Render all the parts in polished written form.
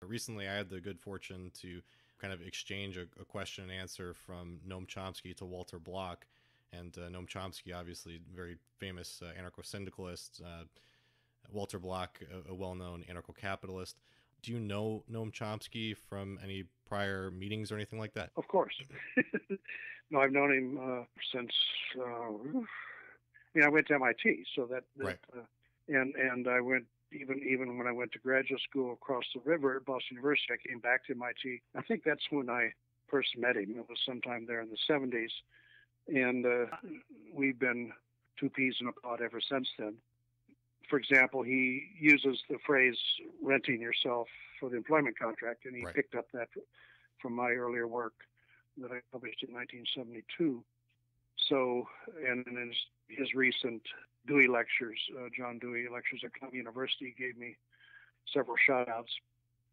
Recently, I had the good fortune to kind of exchange a question and answer from Noam Chomsky to Walter Block. And Noam Chomsky, obviously, very famous anarcho-syndicalist. Walter Block, a well-known anarcho-capitalist. Do you know Noam Chomsky from any prior meetings or anything like that? Of course. No, I've known him since. I went to MIT, so Right. And I went even when I went to graduate school across the river at Boston University. I came back to MIT. I think that's when I first met him. It was sometime there in the 70s, and we've been two peas in a pod ever since then. For example, he uses the phrase renting yourself for the employment contract, and he Right. picked up that from my earlier work that I published in 1972. So, and in his recent Dewey lectures, John Dewey lectures at Columbia University, gave me several shout-outs.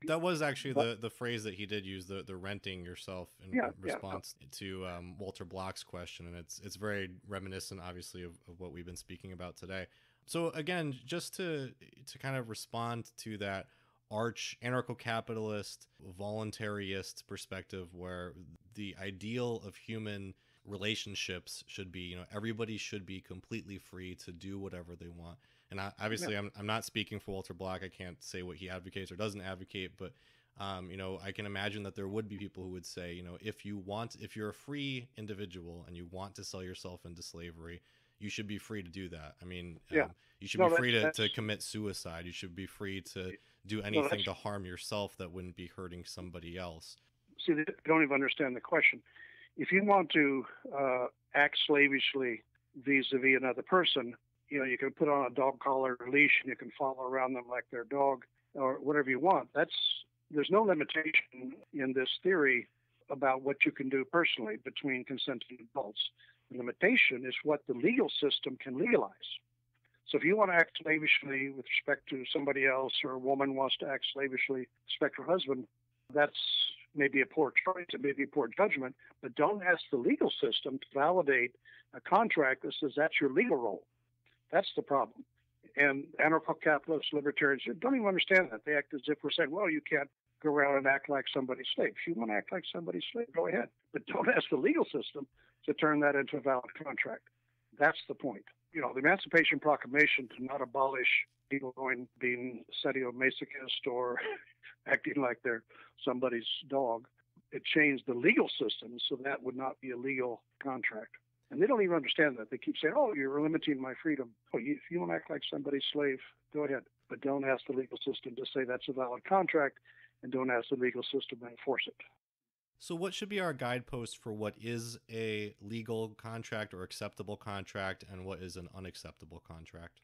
That was actually the phrase that he did use, the renting yourself in response to Walter Block's question. And it's very reminiscent, obviously, of what we've been speaking about today. So again, just to kind of respond to that arch anarcho-capitalist, voluntarist perspective where the ideal of human relationships should be, everybody should be completely free to do whatever they want. And obviously, I'm not speaking for Walter Block. I can't say what he advocates or doesn't advocate, but I can imagine that there would be people who would say, if you're a free individual and you want to sell yourself into slavery, you should be free to do that. I mean, you should be free to commit suicide. You should be free to do anything to harm yourself that wouldn't be hurting somebody else. See, they don't even understand the question. If you want to act slavishly vis-a-vis another person, you can put on a dog collar or leash and you can follow around them like their dog or whatever you want. There's no limitation in this theory about what you can do personally between consenting adults. The limitation is what the legal system can legalize. So if you want to act slavishly with respect to somebody else, or a woman wants to act slavishly with respect to her husband, that's maybe a poor choice, it may be poor judgment, but don't ask the legal system to validate a contract that says that's your legal role. That's the problem. And anarcho-capitalists, libertarians don't even understand that. They act as if we're saying, well, you can't go around and act like somebody's slave. If you want to act like somebody's slave, go ahead. But don't ask the legal system to turn that into a valid contract. That's the point. The Emancipation Proclamation did not abolish people being sadomasochist or acting like they're somebody's dog. It changed the legal system so that would not be a legal contract. And they don't even understand that. They keep saying, oh, you're limiting my freedom. Oh, if you want to act like somebody's slave, go ahead. But don't ask the legal system to say that's a valid contract, and don't ask the legal system to enforce it. So what should be our guidepost for what is a legal contract or acceptable contract and what is an unacceptable contract?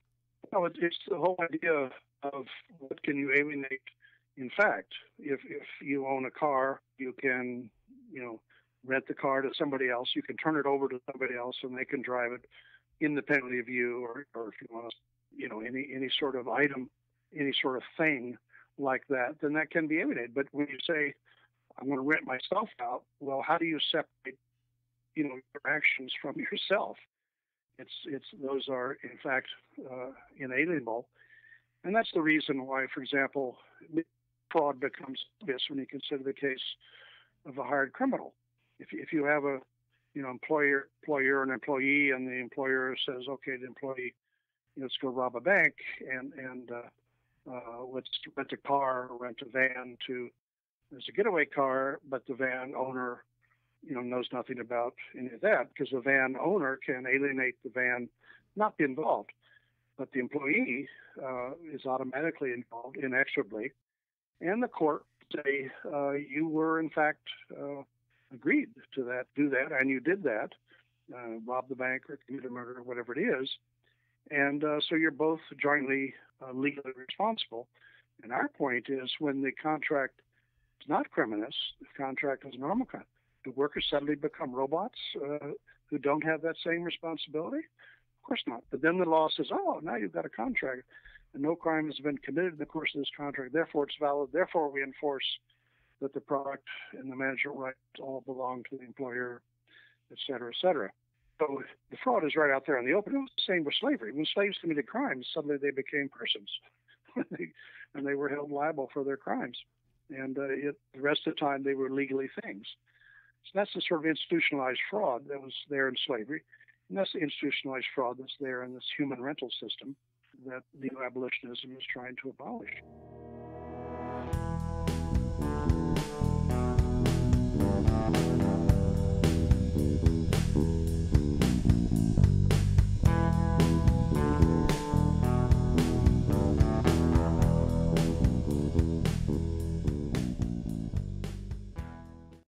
No, it's the whole idea of what can you alienate. In fact, if you own a car, you can, rent the car to somebody else. You can turn it over to somebody else and they can drive it independently of you, or if you want to, any sort of item, any sort of thing like that, then that can be alienated. But when you say, I'm going to rent myself out, well, how do you separate, your actions from yourself? Those are, in fact, inalienable. And that's the reason why, for example, fraud becomes obvious when you consider the case of a hired criminal. If you have a, employer and employee, and the employer says, okay, the employee, let's go rob a bank, and let's rent a car or rent a van as a getaway car, but the van owner, knows nothing about any of that, because the van owner can alienate the van, not be involved, but the employee is automatically involved inexorably, and the court say you were in fact agreed to do that, and you did that, rob the bank or commit a murder or whatever it is, and so you're both jointly legally responsible. And our point is, when the contract is not criminous, the contract is normal contract, do workers suddenly become robots who don't have that same responsibility? Of course not. But then the law says, oh, now you've got a contract, and no crime has been committed in the course of this contract. Therefore, it's valid. Therefore, we enforce that the product and the management rights all belong to the employer, et cetera, et cetera. So the fraud is right out there in the open. It was the same with slavery. When slaves committed crimes, suddenly they became persons, and they were held liable for their crimes. and the rest of the time they were legally things. So that's the sort of institutionalized fraud that was there in slavery, and that's the institutionalized fraud that's there in this human rental system that neo-abolitionism is trying to abolish.